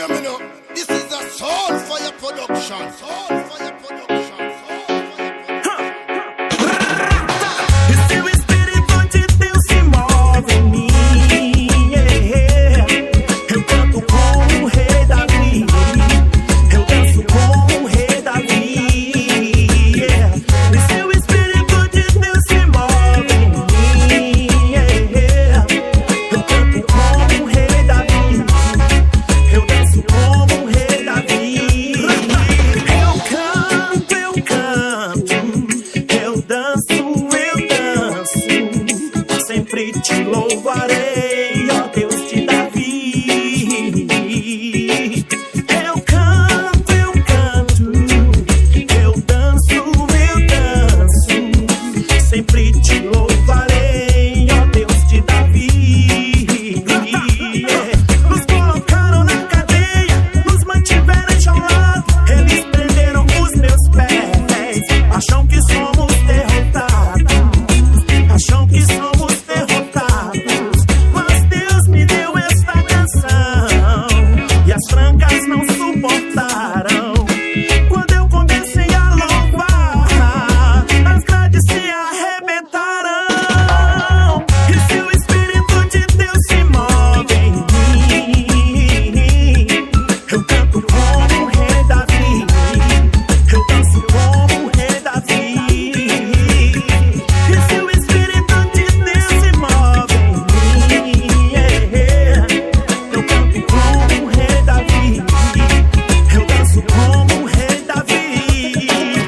hear me now. This is a Soul Fire production. Soul Fire production. Sempre te louvarei, ó Deus de Davi. Eu canto, eu danço, sempre te louvarei, ó Deus de Davi. Nos colocaram na cadeia, nos mantiveram enjaulados, eles prenderam os meus pés, acham que somos derrotados, acham que somos derrotados, mas Deus me deu esta canção e as trancas não suportaram. Quando eu comecei a louvar, as grades se arrebentaram. E se o Espírito de Deus se move em mim, eu canto como o rei Davi, eu danço como o rei Davi. E se o Espírito de Deus se move em mim, eu canto como o rei Davi, eu danço como o rei Davi.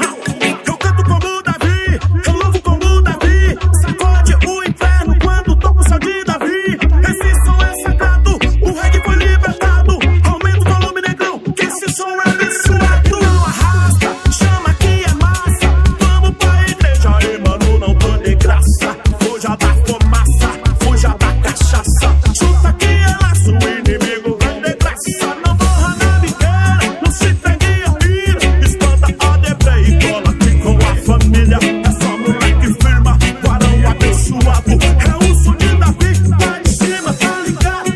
Eu canto como o Davi, eu louvo como o Davi, sacode o inferno quando toco o som de Davi. Esse som é sagrado, o reggae foi libertado, aumenta o volume, negrão, que esse som é abençoado. Não arrasta, chama que é massa, vamos pra igreja aí, mano, não tô de graça. Fuja da fumaça, fuja da cachaça, chuta que é laço, o inimigo vai de graça. Não morra na biqueira, não se pegue a mira, espanta a debra e cola aqui com a família. É só moleque firma, varão abençoado, é o som de Davi, lá de cima, tá ligado?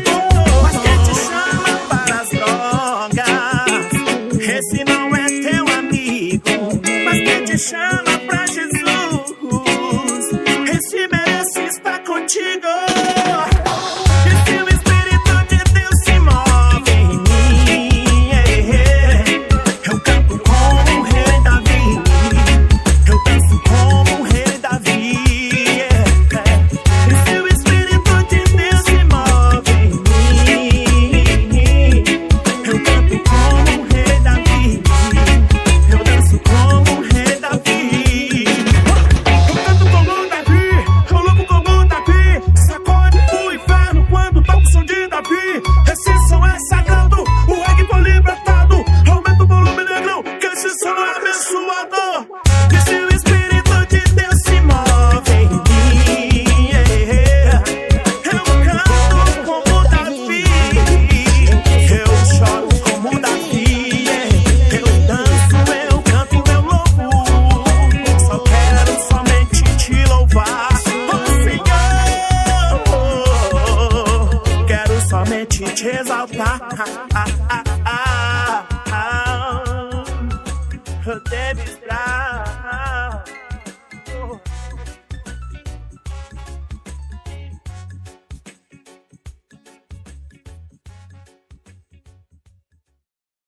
Mas quem te chama para as drogas, esse não é teu amigo. Mas quem te chama pra Jesus, esse merece estar contigo. E se o Espírito de Deus se move em mim, eu canto como o rei Davi, eu danço como o rei Davi. E se o Espírito de Deus se move em mim, eu canto como o rei Davi, eu danço como o rei Davi. Eu canto como o Davi, eu louvo como o Davi, sacode o inferno quando toco o som de Davi. Esse som é sagrado, o reggae foi libertado, aumenta o volume, negrão, que esse som é abençoado. E se o Espírito de Deus se move em mim, eu canto como Davi, eu choro como Davi, eu danço, eu canto, eu louvo, só quero somente te louvar, oh Senhor, quero somente te exaltar.